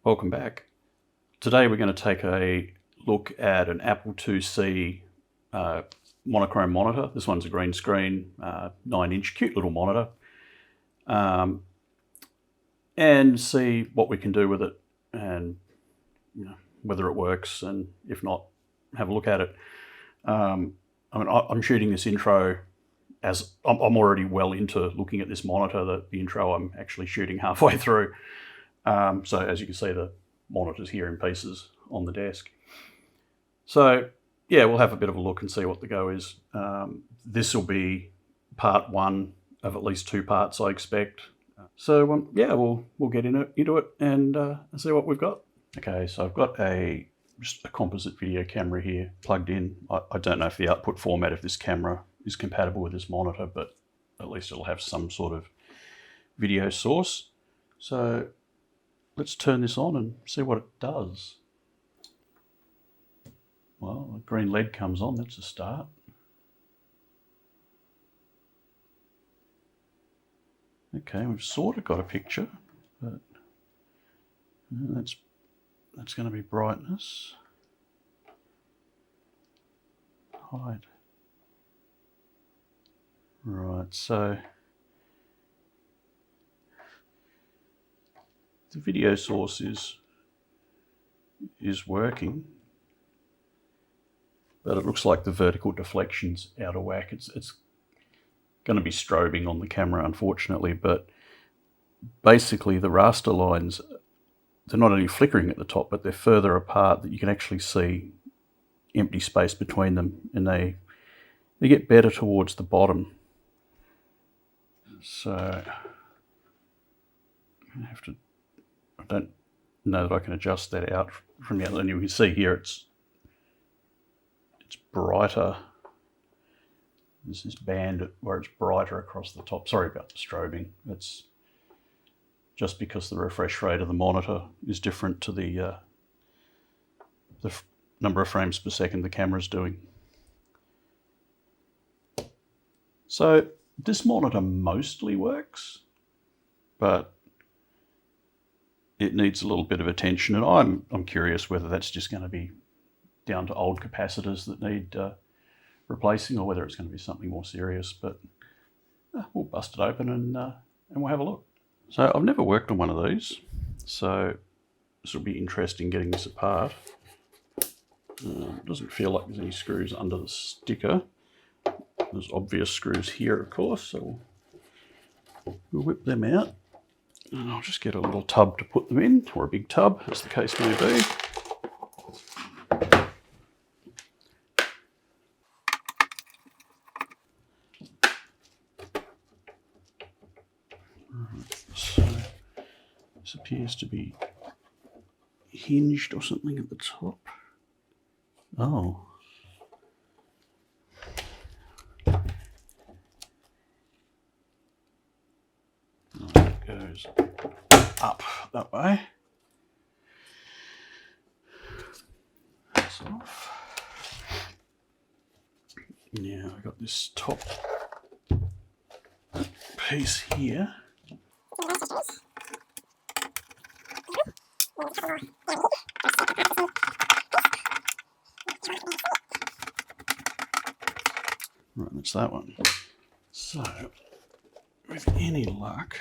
Welcome back. Today we're going to take a look at an Apple IIc monochrome monitor. This one's a green screen, 9-inch, cute little monitor, and see what we can do with it and whether it works, and if not, have a look at it. I'm shooting this intro as I'm already well into looking at this monitor. The intro I'm actually shooting halfway through. So as you can see, the monitor's here in pieces on the desk. So yeah, we'll have a bit of a look and see what the go is. This will be part one of at least 2 parts, I expect. So yeah, we'll get into it and see what we've got. Okay, so I've got just a composite video camera here plugged in. I don't know if the output format of this camera is compatible with this monitor, but at least it'll have some sort of video source. So let's turn this on and see what it does. Well, the green LED comes on, that's a start. Okay, we've sort of got a picture, but that's going to be brightness. Hide. Right, so the video source is working, but it looks like the vertical deflection's out of whack. It's going to be strobing on the camera, unfortunately, but basically the raster lines, they're not only flickering at the top, but they're further apart that you can actually see empty space between them, and they get better towards the bottom. So I don't know that I can adjust that out from the other. And you can see here it's brighter. There's this band where it's brighter across the top. Sorry about the strobing. It's just because the refresh rate of the monitor is different to the number of frames per second the camera's doing. So this monitor mostly works, but it needs a little bit of attention, and I'm curious whether that's just going to be down to old capacitors that need replacing, or whether it's going to be something more serious. But we'll bust it open and we'll have a look. So I've never worked on one of these, so this will be interesting getting this apart. It doesn't feel like there's any screws under the sticker. There's obvious screws here, of course, so we'll whip them out. And I'll just get a little tub to put them in, or a big tub, as the case may be. Right, so this appears to be hinged or something at the top. Oh. It goes up that way. That's off. Now I've got this top piece here. Right, that's that one. So, with any luck,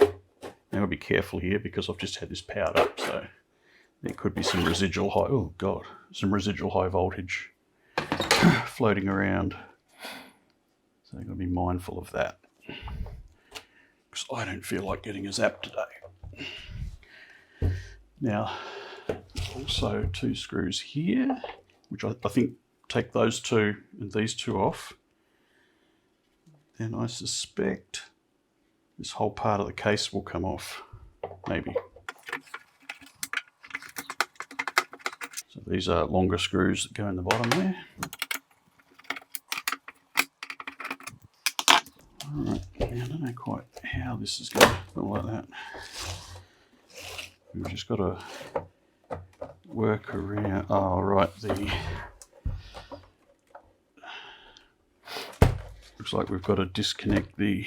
now I'll be careful here because I've just had this powered up, so there could be some residual high voltage floating around. So I've got to be mindful of that, because I don't feel like getting a zap today. Now, also 2 screws here, which I think take those 2 and these 2 off. Then I suspect this whole part of the case will come off, maybe. So these are longer screws that go in the bottom there. Alright, I don't know quite how this is going to go like that. We've just got to work around. Oh, right, looks like we've got to disconnect the,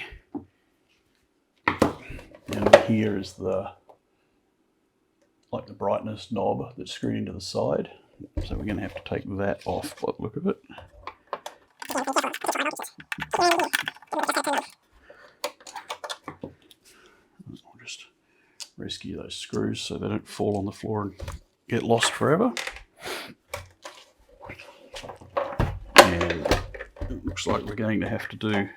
and here is the like the brightness knob that's screwed into the side. So we're going to have to take that off by the look of it. I'll just rescue those screws so they don't fall on the floor and get lost forever. And it looks like we're going to have to do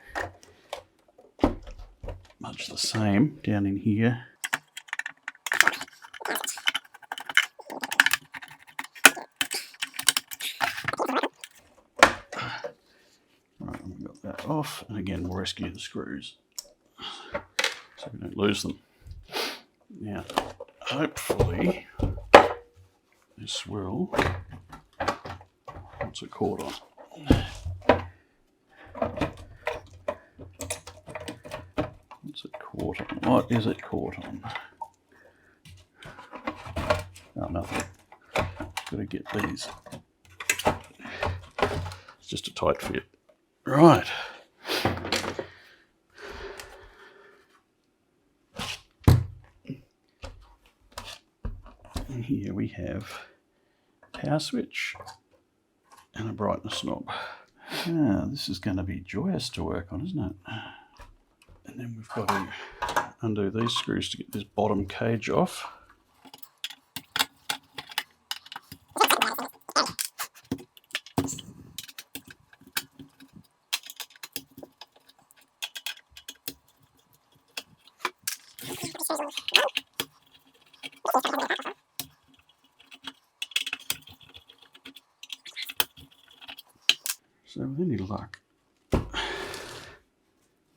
much the same down in here. Right, we've got that off, and again we'll rescue the screws so we don't lose them. Now, hopefully this will, what's it caught on? What's it caught on? What is it caught on? Oh, nothing. Got to get these. It's just a tight fit. Right. And here we have a power switch and a brightness knob. This is going to be joyous to work on, isn't it? And then we've got to undo these screws to get this bottom cage off.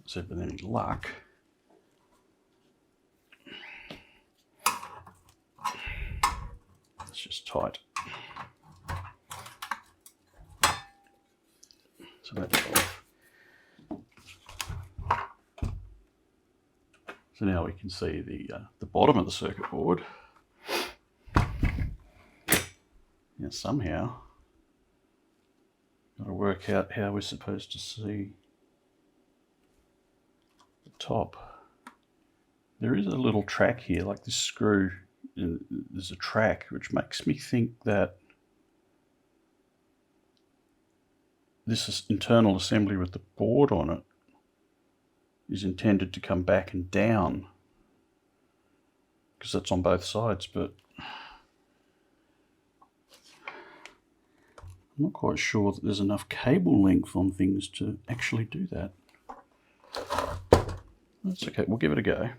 So with any luck, it's just tight. So that's off. So now we can see the bottom of the circuit board. Now somehow, got to work out how we're supposed to see the top. There is a little track here, like this screw, and there's a track which makes me think that this is internal assembly with the board on it is intended to come back and down, because that's on both sides, but I'm not quite sure that there's enough cable length on things to actually do that. That's okay, we'll give it a go.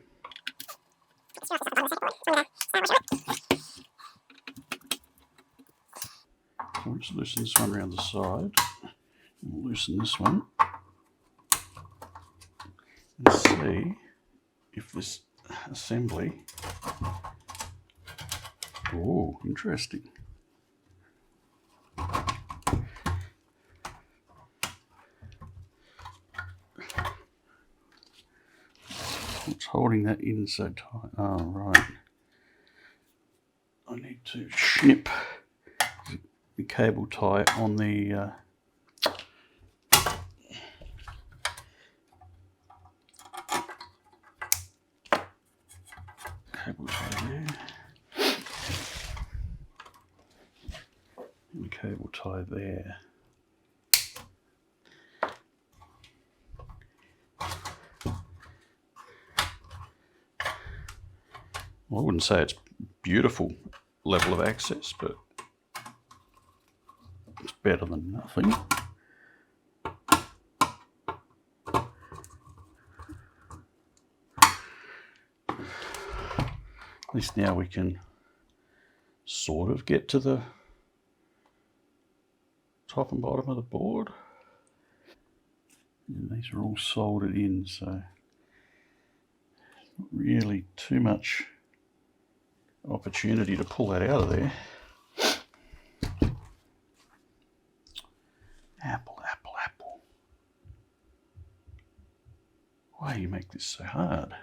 I'll just loosen this one around the side. We'll loosen this one and see if this assembly... Oh, interesting. What's holding that in so tight? Oh, right. I need to snip the cable tie on the cable tie there, and the cable tie there. Well, I wouldn't say it's beautiful level of access, but it's better than nothing. At least now we can sort of get to the top and bottom of the board. And these are all soldered in, so not really too much opportunity to pull that out of there. Apple, apple, apple. Why do you make this so hard?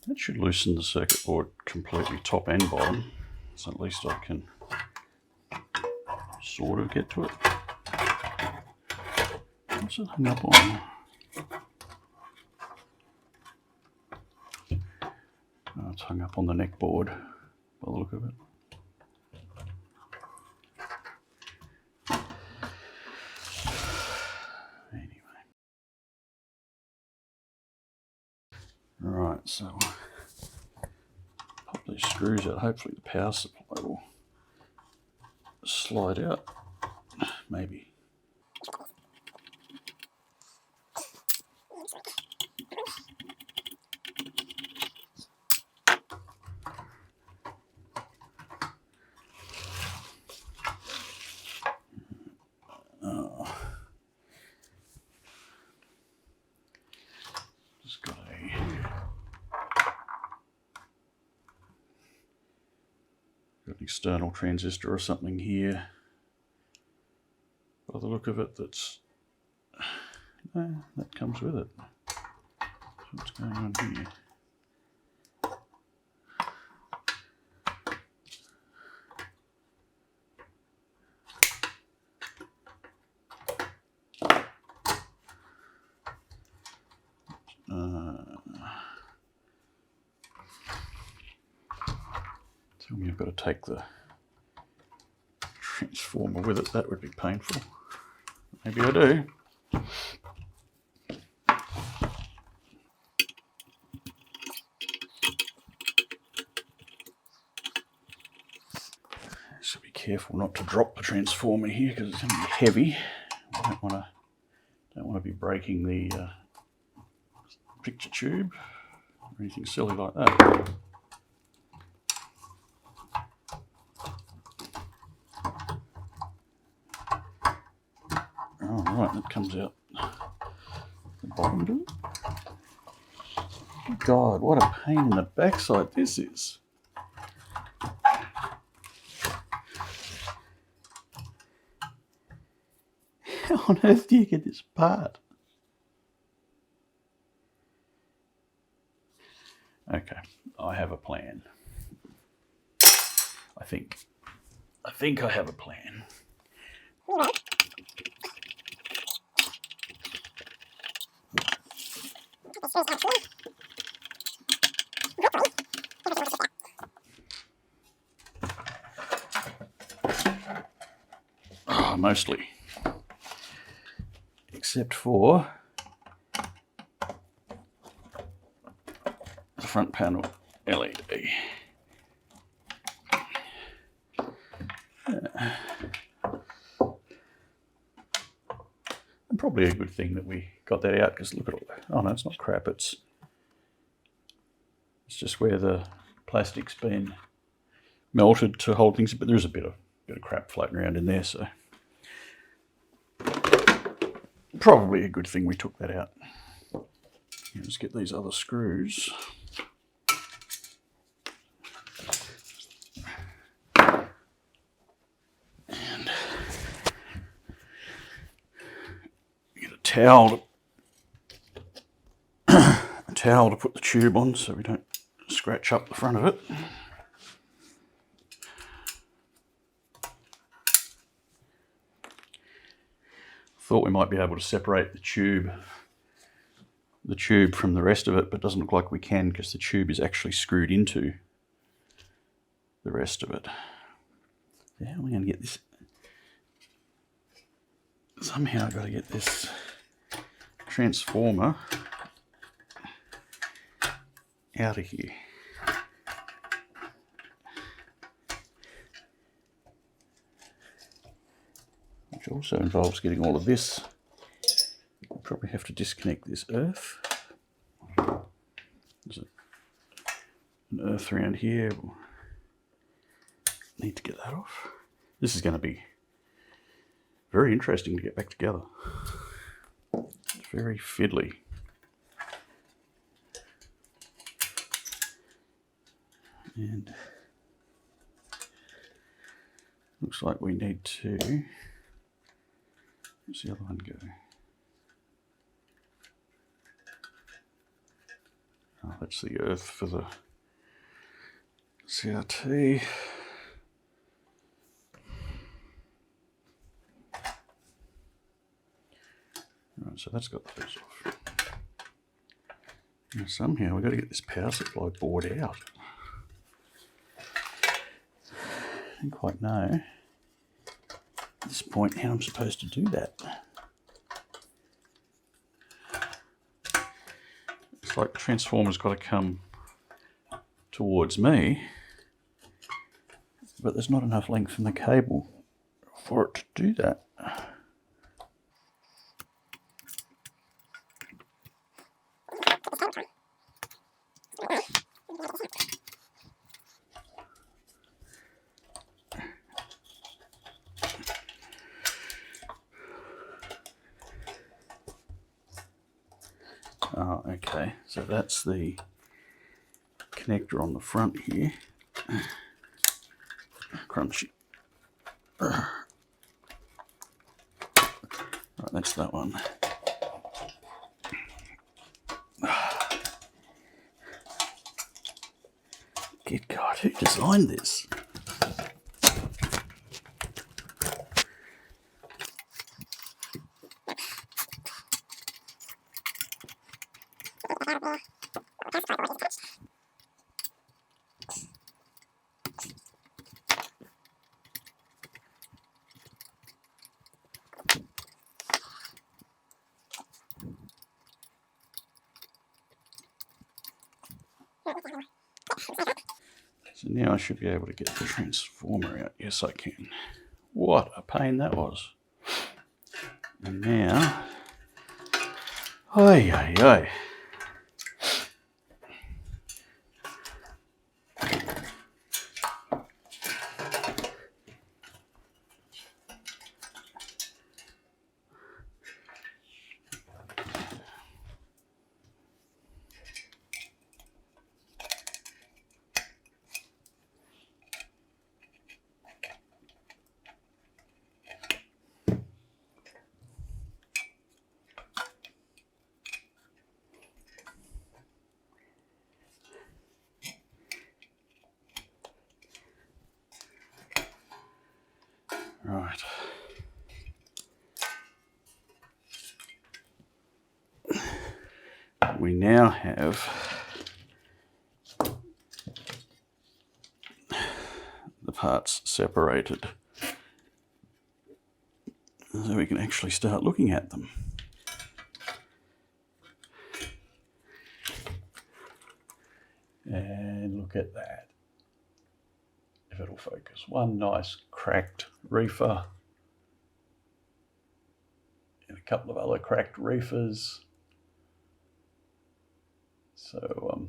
That should loosen the circuit board completely top and bottom, so at least I can sort of get to it. What's it hung up on? Oh, it's hung up on the neck board by the look of it. Anyway. Right, so pop these screws out. Hopefully the power supply will slide out. Maybe. Just got an external transistor or something here. By the look of it, that comes with it. So what's going on here? Tell me I've got to take the transformer with it. That would be painful. Maybe I do. So be careful not to drop the transformer here because it's going to be heavy. I don't want to be breaking the picture tube or anything silly like that. Oh, right, that comes out the bottom of it. God, what a pain in the backside this is. How on earth do you get this apart? Okay, I have a plan. I think I have a plan. Oh, mostly. Except for the front panel LED. And probably a good thing that we got that out because look at all that. Oh no, it's not crap. It's just where the plastic's been melted to hold things, but there's a bit of crap floating around in there, so probably a good thing we took that out. Let's get these other screws. And get a towel to put the tube on so we don't scratch up the front of it. Thought we might be able to separate the tube from the rest of it, but it doesn't look like we can because the tube is actually screwed into the rest of it. So how am I going to get this? Somehow I've got to get this transformer out of here. Which also involves getting all of this. We'll probably have to disconnect this earth. There's an earth around here. We'll need to get that off. This is going to be very interesting to get back together. It's very fiddly. And looks like we need to, where's the other one go? Oh, that's the earth for the CRT. Right, so that's got those off. Now somehow we've got to get this power supply board out. I don't quite know at this point how I'm supposed to do that. It's like the transformer's got to come towards me, but there's not enough length in the cable for it to do that. Oh, okay, so that's the connector on the front here. Crunchy. Right, that's that one. Good God, who designed this? So now I should be able to get the transformer out. Yes, I can. What a pain that was. And now, oi, oi, oi. Right. We now have the parts separated so we can actually start looking at them. And look at that. If it'll focus. One nice cracked reefer and a couple of other cracked reefers. So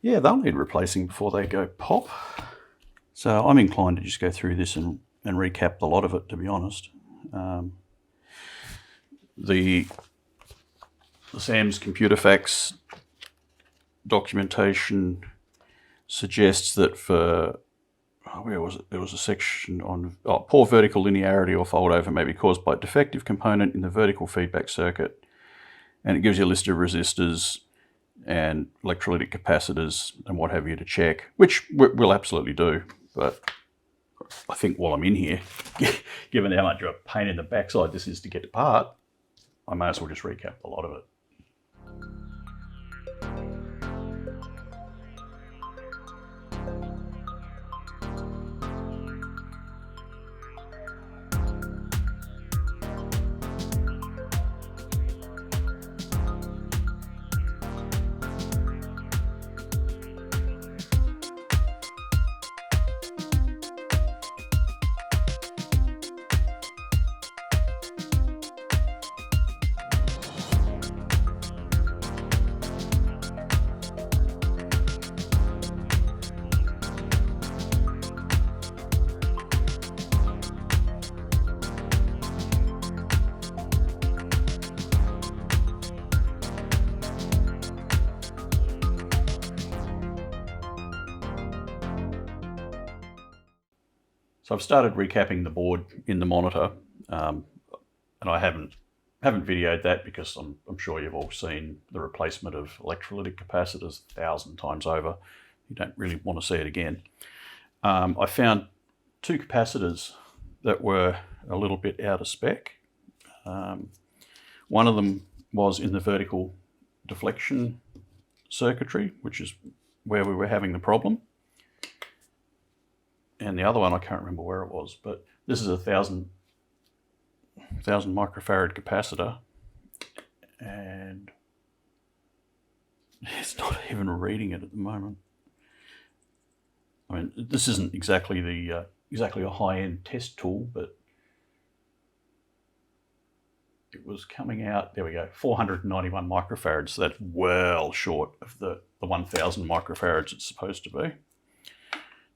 yeah, they'll need replacing before they go pop. So I'm inclined to just go through this and recap the lot of it, to be honest. The Sam's Computer Facts documentation suggests that for, where was it? There was a section on poor vertical linearity or fold over may be caused by a defective component in the vertical feedback circuit. And it gives you a list of resistors and electrolytic capacitors and what have you to check, which we'll absolutely do. But I think while I'm in here, given how much of a pain in the backside this is to get apart, I may as well just recap a lot of it. So I've started recapping the board in the monitor, and I haven't haven't videoed that because I'm sure you've all seen the replacement of electrolytic capacitors 1,000 times over. You don't really want to see it again. I found two capacitors that were a little bit out of spec. One of them was in the vertical deflection circuitry, which is where we were having the problem. And the other one, I can't remember where it was, but this is a 1,000 microfarad capacitor, and it's not even reading it at the moment. I mean, this isn't exactly a high-end test tool, but it was coming out, there we go, 491 microfarads. So that's well short of the 1,000 microfarads it's supposed to be.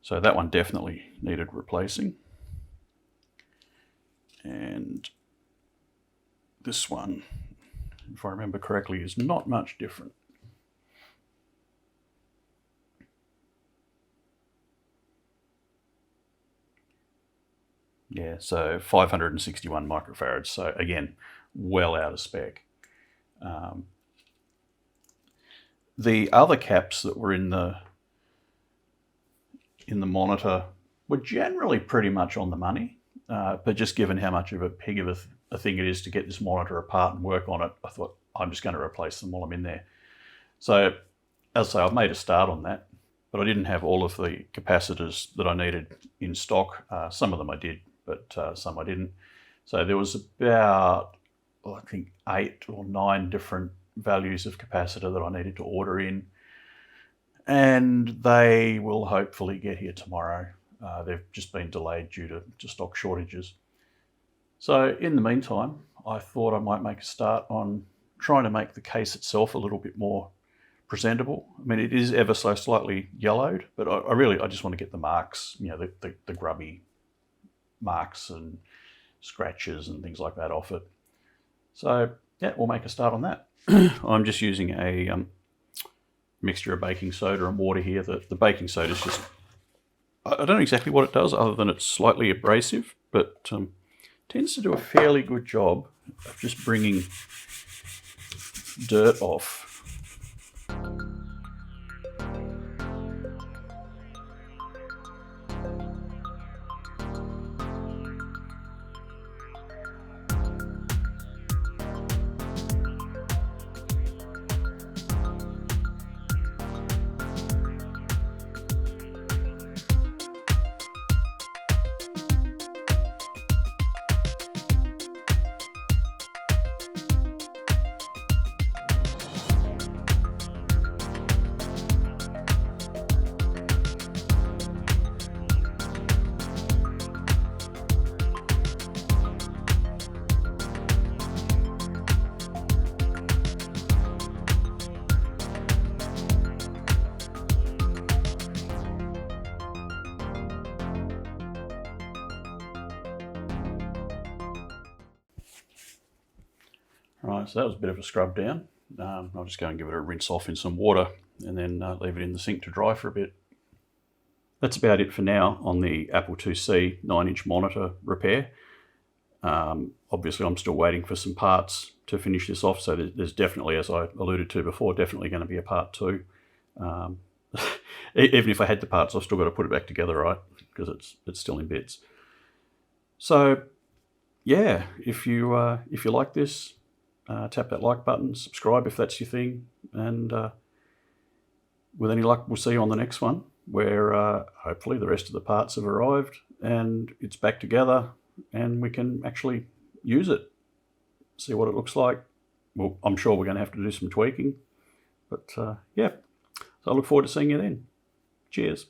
So that one definitely needed replacing. And this one, if I remember correctly, is not much different. Yeah, so 561 microfarads. So again, well out of spec. The other caps that were in the monitor were generally pretty much on the money, but just given how much of a pig of a thing it is to get this monitor apart and work on it, I thought I'm just going to replace them while I'm in there. So as I say, I've made a start on that, but I didn't have all of the capacitors that I needed in stock. Some of them I did, but some I didn't. So there was about, I think, 8 or 9 different values of capacitor that I needed to order in, and they will hopefully get here tomorrow. They've just been delayed due to stock shortages. So in the meantime, I thought I might make a start on trying to make the case itself a little bit more presentable. I mean, it is ever so slightly yellowed, but I just want to get the marks, you know, the grubby marks and scratches and things like that off it. So yeah, we'll make a start on that. I'm just using a mixture of baking soda and water here. The baking soda is just, I don't know exactly what it does other than it's slightly abrasive, but tends to do a fairly good job of just bringing dirt off. Right, so that was a bit of a scrub down. I'll just go and give it a rinse off in some water and then leave it in the sink to dry for a bit. That's about it for now on the Apple IIc 9-inch monitor repair. Obviously I'm still waiting for some parts to finish this off, so there's definitely, as I alluded to before, definitely going to be a part 2. Even if I had the parts, I've still got to put it back together, right? Because it's still in bits. So yeah, if you like this, tap that like button, subscribe if that's your thing, and with any luck we'll see you on the next one, where hopefully the rest of the parts have arrived and it's back together and we can actually use it, see what it looks like. Well, I'm sure we're going to have to do some tweaking, but yeah, so I look forward to seeing you then. Cheers.